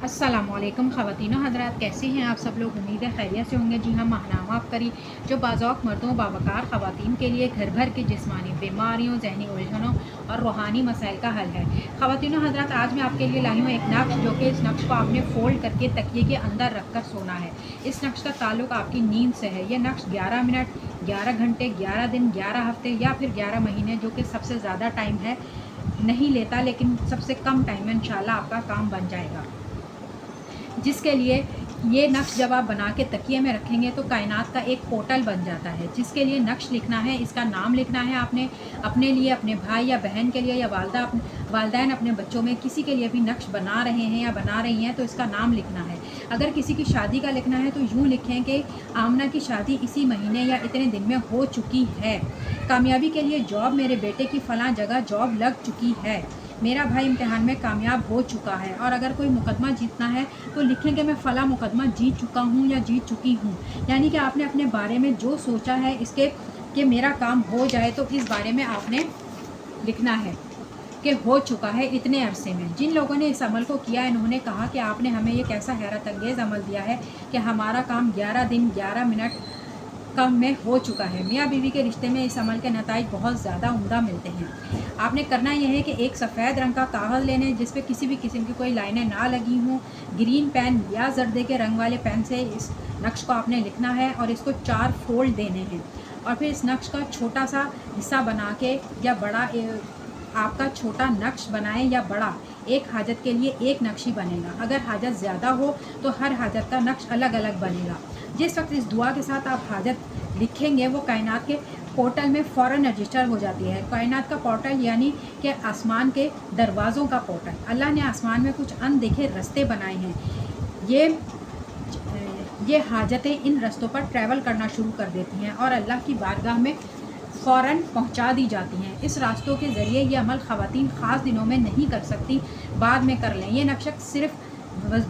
अस्सलामुअलैकुम ख़वातीनो हज़रात, कैसे हैं आप सब लोग। उम्मीद है खैरियत से होंगे। जी हाँ, माहनामा अफकरी जो बाज़ौक़ मर्दों बावकार ख़वातीन के लिए घर भर की जिस्मानी बीमारियों, ज़हनी उलझनों और रूहानी मसाइल का हल है। ख़वातीनो हज़रात, आज मैं आपके लिए लाई हूँ एक नक्श, जो कि इस नक्श को आपने फ़ोल्ड करके तकिए के अंदर रख कर सोना है। इस नक्श का ताल्लुक़ आपकी नींद से है। यह नक्श 11 मिनट, 11 घंटे, 11 दिन, 11 हफ़्ते या फिर 11 महीने, जो कि सबसे ज़्यादा टाइम है, नहीं लेता, लेकिन सबसे कम टाइम में इंशाल्लाह आपका काम बन जाएगा। जिसके लिए ये नक्श जब आप बना के तकिए में रखेंगे तो कायनात का एक पोर्टल बन जाता है। जिसके लिए नक्श लिखना है, इसका नाम लिखना है आपने, अपने लिए, अपने भाई या बहन के लिए, या वालदैन अपने बच्चों में किसी के लिए भी नक्श बना रहे हैं या बना रही हैं तो इसका नाम लिखना है। अगर किसी की शादी का लिखना है तो यूँ लिखें कि आमना की शादी इसी महीने या इतने दिन में हो चुकी है। कामयाबी के लिए जॉब, मेरे बेटे की फ़लाँ जगह जॉब लग चुकी है। मेरा भाई इम्तिहान में कामयाब हो चुका है। और अगर कोई मुकदमा जीतना है तो लिखें कि मैं फ़ला मुकदमा जीत चुका हूँ या जीत चुकी हूँ। यानी कि आपने अपने बारे में जो सोचा है इसके कि मेरा काम हो जाए, तो इस बारे में आपने लिखना है कि हो चुका है इतने अरसे में। जिन लोगों ने इस अमल को किया, इन्होंने कहा कि आपने हमें ये कैसा हैरत अंगेज़ अमल दिया है कि हमारा काम 11 दिन 11 मिनट कम में हो चुका है। मियाँ बीवी के रिश्ते में इस अमल के नताइज बहुत ज़्यादा उम्दा मिलते हैं। आपने करना यह है कि एक सफ़ेद रंग का कागज़ लेने, जिस पे किसी भी किस्म की कोई लाइनें ना लगी हों, ग्रीन पेन या जर्दे के रंग वाले पेन से इस नक्श को आपने लिखना है और इसको 4 फोल्ड देने हैं। और फिर इस नक्श का छोटा सा हिस्सा बना के या बड़ा, आपका छोटा नक्श बनाएं या बड़ा, एक हाजत के लिए एक नक्श ही बनेगा। अगर हाजत ज़्यादा हो तो हर हाजत का नक्श अलग अलग बनेगा। जिस वक्त इस दुआ के साथ आप हाजत लिखेंगे वो कायनात के पोर्टल में फ़ौरन रजिस्टर हो जाती है। कायनात का पोर्टल यानी कि आसमान के दरवाज़ों का पोर्टल। अल्लाह ने आसमान में कुछ अनदेखे रास्ते बनाए हैं। ये हाजतें इन रास्तों पर ट्रैवल करना शुरू कर देती हैं और अल्लाह की बारगाह में फ़ौरन पहुंचा दी जाती हैं। इस रास्तों के ज़रिए ये अमल ख़वातीन ख़ास दिनों में नहीं कर सकती, बाद में कर लें। ये नक्श सिर्फ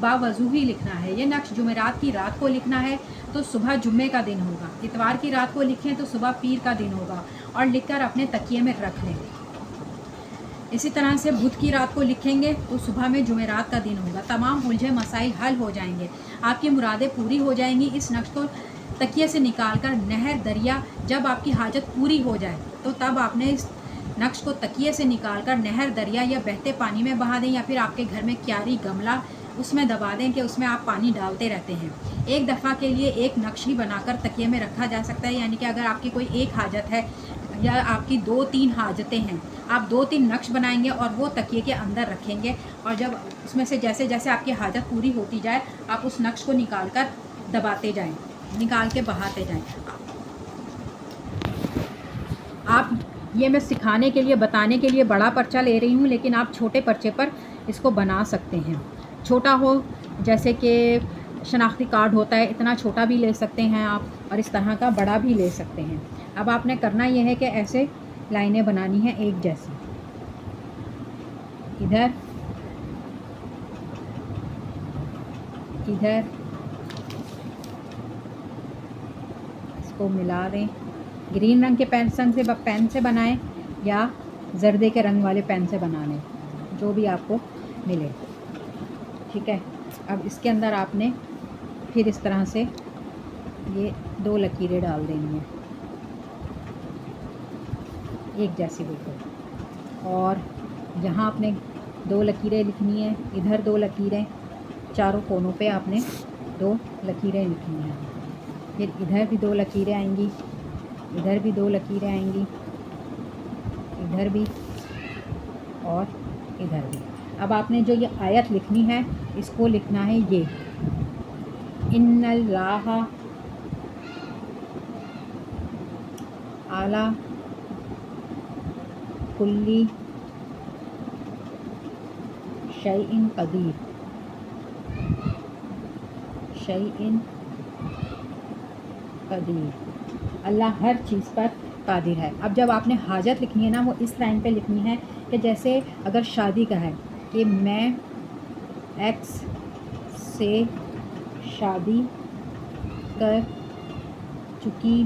बावजू ही लिखना है। ये नक्श जुमेरात की रात को लिखना है तो सुबह जुम्मे का दिन होगा। इतवार की रात को लिखें तो सुबह पीर का दिन होगा और लिखकर अपने तकिए में रख लें। इसी तरह से बुध की रात को लिखेंगे तो सुबह में जुमेरात का दिन होगा। तमाम उलझे मसाइल हल हो जाएंगे, आपकी मुरादें पूरी हो जाएंगी। इस नक्श को तकिए से निकाल कर नहर, दरिया, जब आपकी हाजत पूरी हो जाए तो तब आपने इस नक्श को तकिए से निकाल कर नहर, दरिया या बहते पानी में बहा दें, या फिर आपके घर में क्यारी, गमला, उसमें दबा दें कि उसमें आप पानी डालते रहते हैं। एक दफ़ा के लिए एक नक्श ही बनाकर तकिए में रखा जा सकता है। यानी कि अगर आपकी कोई एक हाजत है या आपकी 2-3 हाजतें हैं, आप 2-3 नक्श बनाएंगे और वो तकिए के अंदर रखेंगे। और जब उसमें से जैसे जैसे आपकी हाजत पूरी होती जाए, आप उस नक्श को निकाल कर दबाते जाएँ, निकाल के बहाते जाएँ। आप ये मैं सिखाने के लिए, बताने के लिए बड़ा पर्चा ले रही हूँ, लेकिन आप छोटे पर्चे पर इसको बना सकते हैं। छोटा हो, जैसे कि शनाख्ती कार्ड होता है, इतना छोटा भी ले सकते हैं आप, और इस तरह का बड़ा भी ले सकते हैं। अब आपने करना यह है कि ऐसे लाइनें बनानी हैं एक जैसी। इधर, इधर, इसको मिला दें। ग्रीन रंग के पेन से बनाएं या जर्दे के रंग वाले पेन से बना लें, जो भी आपको मिले। ठीक है। अब इसके अंदर आपने फिर इस तरह से ये 2 लकीरें डाल देनी है, एक जैसी बिल्कुल। और जहाँ आपने 2 लकीरें लिखनी है, इधर 2 लकीरें, चारों कोनों पे आपने 2 लकीरें लिखनी हैं। फिर इधर भी 2 लकीरें आएंगी, इधर भी 2 लकीरें आएंगी, इधर भी और इधर भी। अब आपने जो ये आयत लिखनी है, इसको लिखना है ये, इन्नल्लाह आला कुल्ली शैइन कदीर, शैइन कदीर। अल्लाह हर चीज़ पर कादिर है। अब जब आपने हाजत लिखनी है ना, वो इस लाइन पे लिखनी है कि जैसे अगर शादी का है कि मैं एक्स से शादी कर चुकी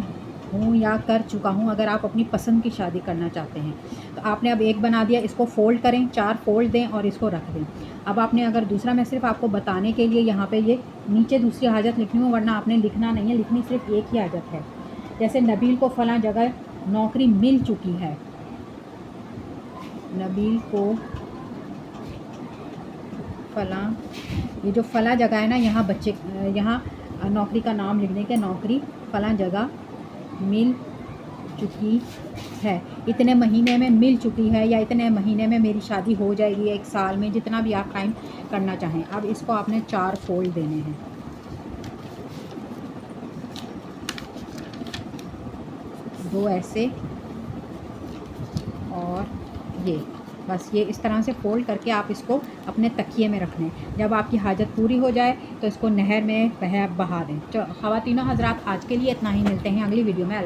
हूँ या कर चुका हूँ। अगर आप अपनी पसंद की शादी करना चाहते हैं तो आपने अब एक बना दिया, इसको फ़ोल्ड करें, 4 फोल्ड दें और इसको रख दें। अब आपने अगर दूसरा, मैं सिर्फ आपको बताने के लिए यहाँ पे ये नीचे दूसरी हाजत लिखनी हूँ, वरना आपने लिखना नहीं है, लिखनी सिर्फ एक ही हाजत है। जैसे नबील को फ़लाँ जगह नौकरी मिल चुकी है, नबील को फ़लाँ, ये जो फ़लाँ जगह है ना, यहाँ बच्चे यहाँ नौकरी का नाम लिखने के, नौकरी फ़लाँ जगह मिल चुकी है, इतने महीने में मिल चुकी है, या इतने महीने में मेरी शादी हो जाएगी, 1 साल में, जितना भी आप टाइम करना चाहें। अब इसको आपने 4 फोल्ड देने हैं, 2 ऐसे और ये, बस ये इस तरह से फ़ोल्ड करके आप इसको अपने तकिए में रख लें। जब आपकी हाजत पूरी हो जाए तो इसको नहर में बहा दें। ख़वातीनो हज़रात, आज के लिए इतना ही, मिलते हैं अगली वीडियो में। अल्लाह।